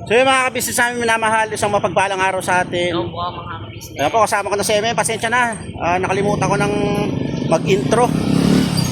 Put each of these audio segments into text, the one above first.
So yung mga kabisnes namin minamahal, isang mapagpalang araw sa atin. Hello po mga kabisnes. Ayan po, kasama ko na si MM, pasensya na. Nakalimutan ko ng mag-intro.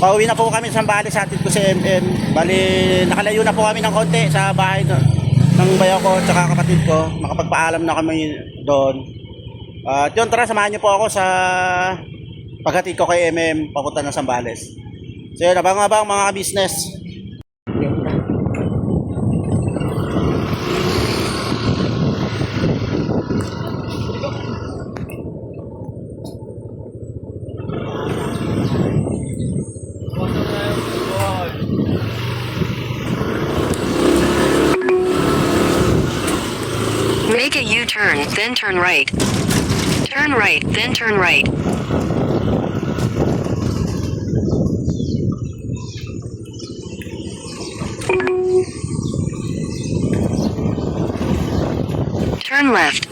Pauwi na po kami sa Zambales, sa atin ko si MM. Bali, nakalayo na po kami ng konti sa bahay ng bayaw ko at saka kapatid ko. Makapagpaalam na kami doon. At yun, tara, samahan niyo po ako sa paghatid ko kay MM papunta ng Zambales. So yun, abang-abang mga kabisnes. Make a U-turn, then turn right. Turn right, then turn right. Turn left.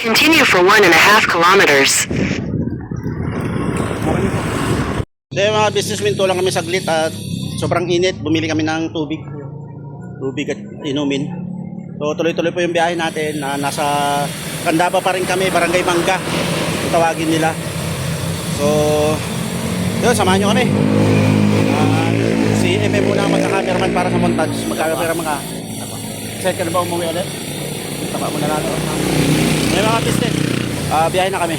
Continue for 1.5 kilometers. So yung mga businessmen, tulang kami saglit at sobrang init. Bumili kami ng tubig at inumin. So tuloy-tuloy po yung biyahe natin. Nasa Candaba pa rin kami, Barangay Mangga kung tawagin nila. So yun, samahan nyo kami. Si MM muna ang magka-cameraman para sa montage. Magka-cameraman ka. Excited ka na ba umuwi ulit? Tama mo na natin. May mga business. Biyahe na kami.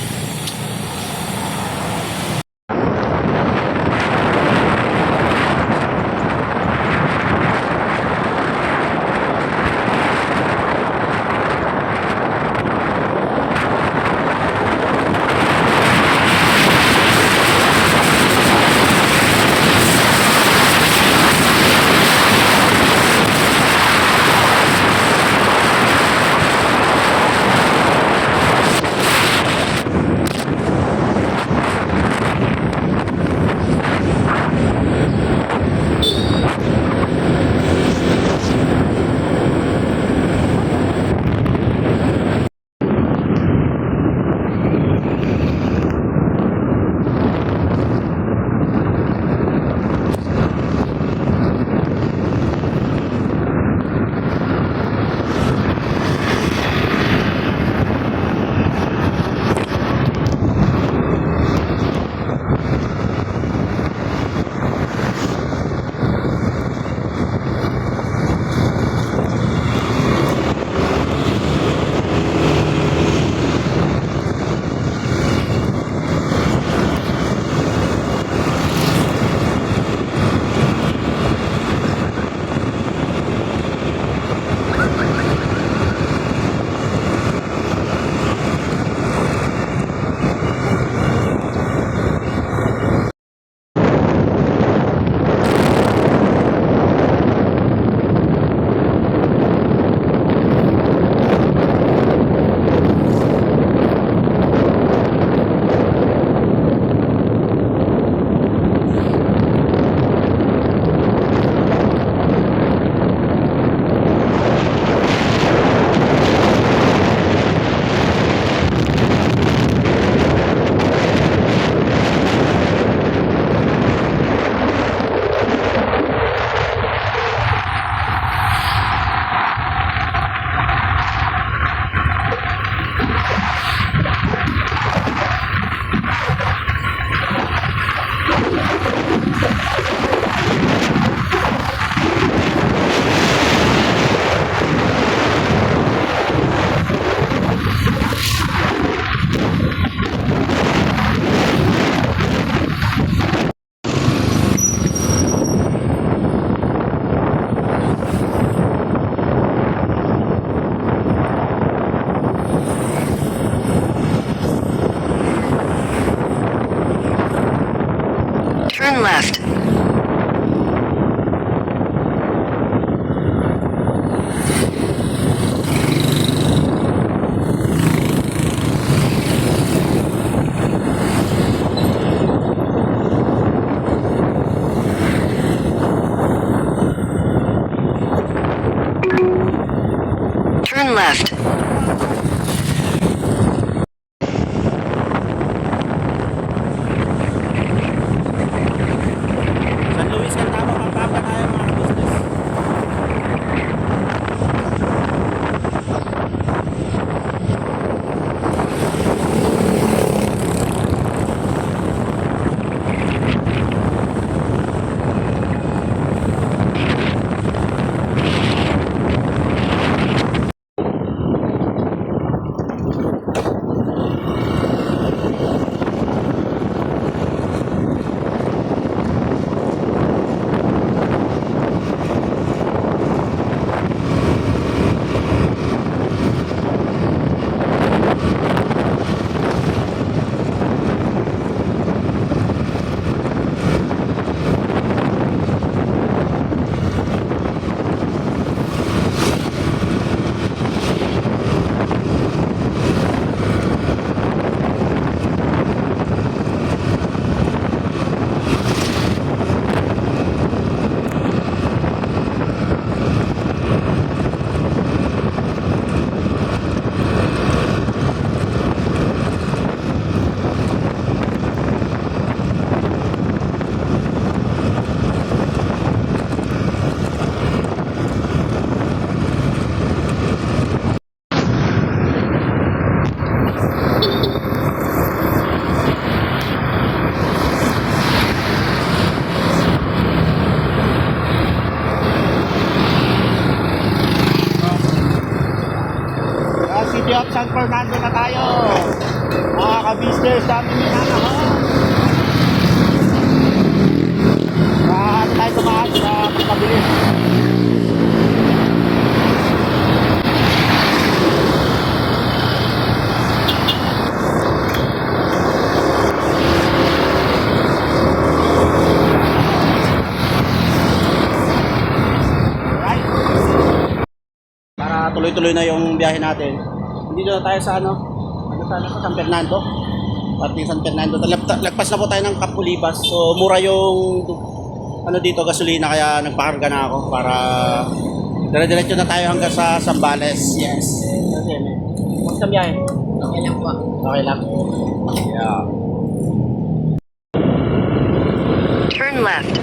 Turn left. San Luis, Cantama, Pampanga tayo mga business. City of San Fernando na tayo. Mga ka-business, dami minanahon. Tayo tumahan sa pagkabilis. Alright. Para tuloy-tuloy na yung biyahe natin. Dito na tayo sa ano San Fernando. Parting San Fernando. Lagpas na po tayo ng Kapulibas. So mura yung dito gasolina, kaya nagpakarga na ako para dire-diretso na tayo hanggang sa Zambales. Yes. Okay. Basta biyahe. Okay lang po. Okay lang. Yeah. Turn left.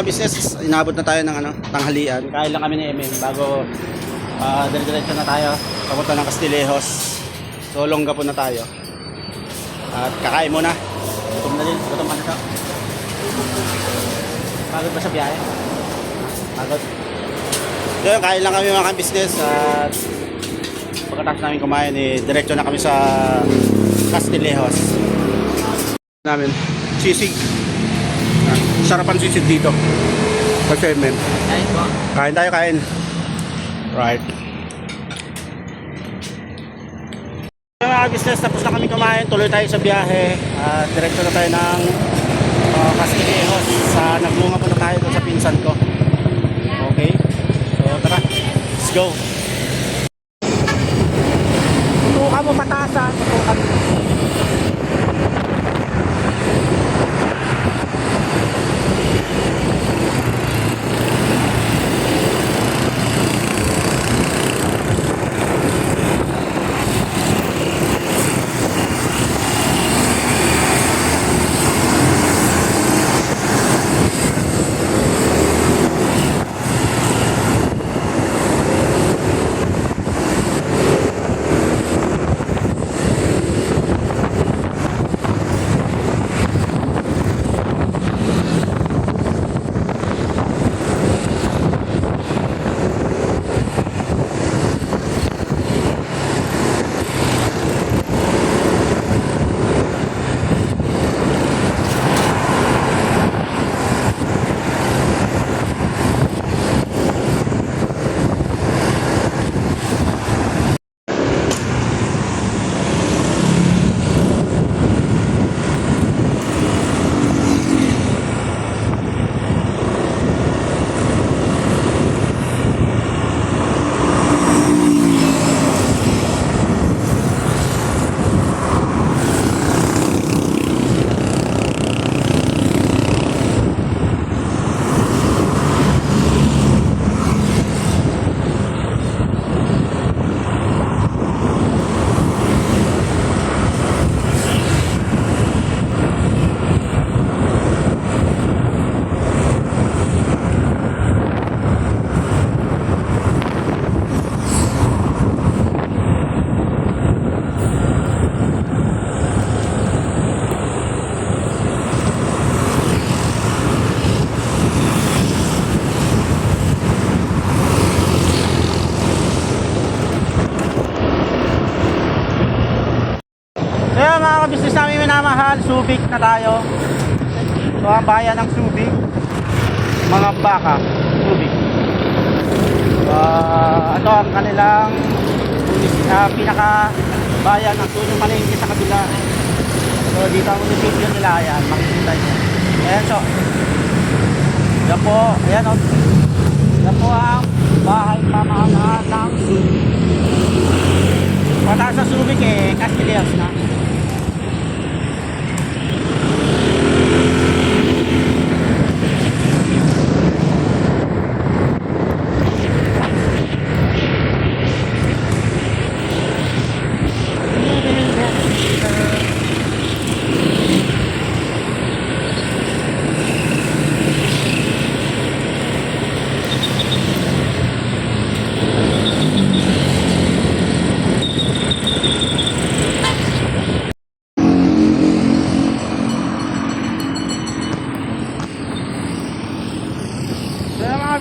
mga business, inabot na tayo ng tanghalian. Kain lang kami ni MM bago dire-diretso na tayo papunta ng Castillejos. So longga po na tayo. At kakain muna. Gutom na din, gutom pa na siya. Pagod ba sa biyahe? Pagod. Yun, kain lang kami mga business at pagkatapos namin kumain, diretso na kami sa Castillejos. Namin, sisig. Sarapan sisig dito. Kasi men. Kain tayo, kain. Right. Mga business, tapos na kami kumain, tuloy tayo sa biyahe. Diretso na tayo ng Castillejos. Nagbunga po na tayo doon sa pinsan ko. Okay? So tara, let's go. Tutukan mo patasan, tutukan mo. Kaya mga kabisnes namin minamahal, Subic na tayo. So ang bayan ng Subic, mga baka, Subic. Ito ang kanilang pinaka bayan ng Tunong Palengke sa kabila. So dito ang munisipyo nila, ayan, makikita nyo. Ayan, so yan po, ayan o. Yan po ang bahay pamahalaan ng Subic. Pataas sa Subic Castillejos na.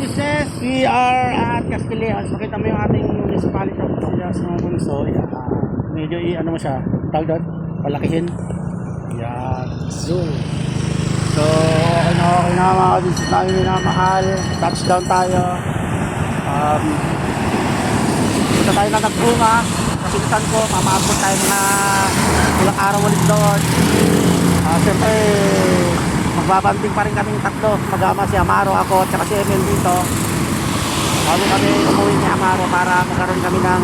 Business, we are at Castillejos. Makita mo yung ating municipality of Castillejos ng Bunso. Medyo ano mo siya, tawag doon, palakihin. Yan, zoom. So, okay na mga business namin minamahal. Touchdown tayo. Punta tayo na nagbunga. Kasintan ko, mamaabot tayo mga ilang araw ulit doon. Siyempre, magbabanding pa rin kaming tatlo. Magama si Amaro, ako, at saka si Emil dito. Bago kami umuwi ni Amaro para magkaroon kami ng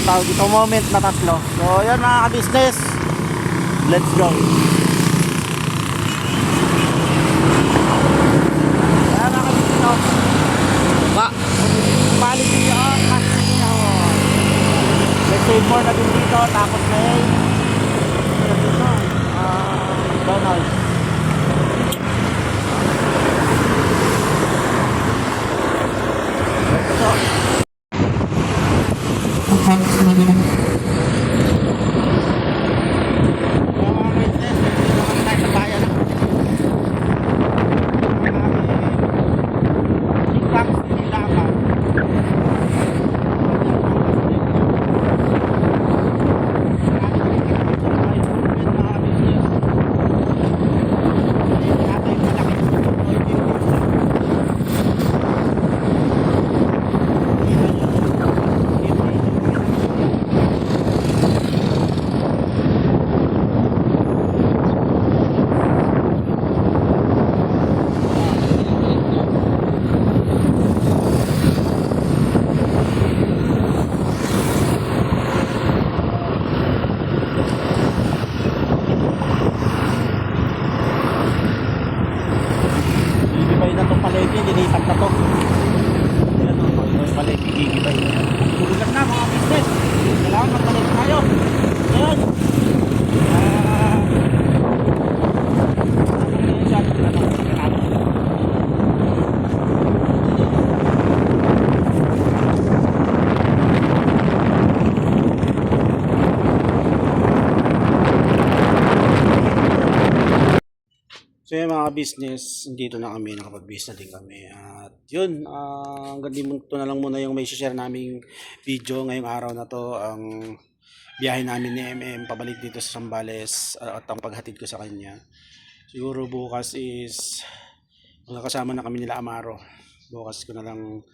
tawag dito, moment na tatlo. So yan mga ka-business, let's go. Yan mga ka-business, quality of Castillejos. May save more na din dito. Tapos may dito McDonald's. palengke, lilipat na to. Ayan o, yung palengke, gigibay. Tuligat na mga business. Kailangan magpalit tayo. Ayan. So yung mga business, dito na kami, nakapag-business na din kami. At yun, hanggang dito na lang muna yung may share naming video ngayong araw na to. Ang biyahe namin ni MM pabalik dito sa Zambales at ang paghatid ko sa kanya. Siguro bukas is magkakasama na kami nila Amaro. Bukas na lang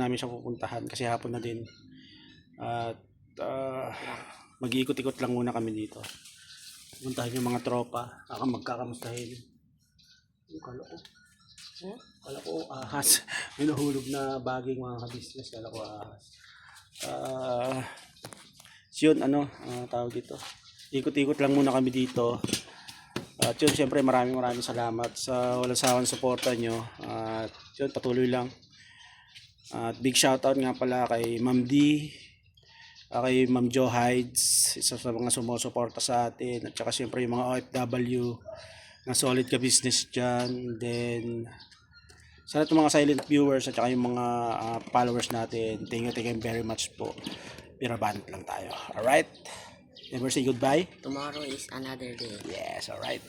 namin siya pupuntahan kasi hapon na din. At mag-iikot-ikot lang muna kami dito. Puntahan yung mga tropa, magkakamustahin. Yung kala ko ahas. May nahulog na baging mga business, kala ko ahas. So yun, tawag dito. Ikot-ikot lang muna kami dito. At yun, syempre maraming salamat sa walang sawang suporta nyo. At yun, patuloy lang. At big shoutout nga pala kay Ma'am D, kay Ma'am Jo Hides, isa sa mga sumusuporta sa atin. At saka syempre yung mga OFW na solid ka business dyan. Then sa lahat ng mga silent viewers at saka yung mga followers natin, thank you very much po. Pirabant lang tayo. Alright? Never say goodbye. Tomorrow is another day. Yes, alright.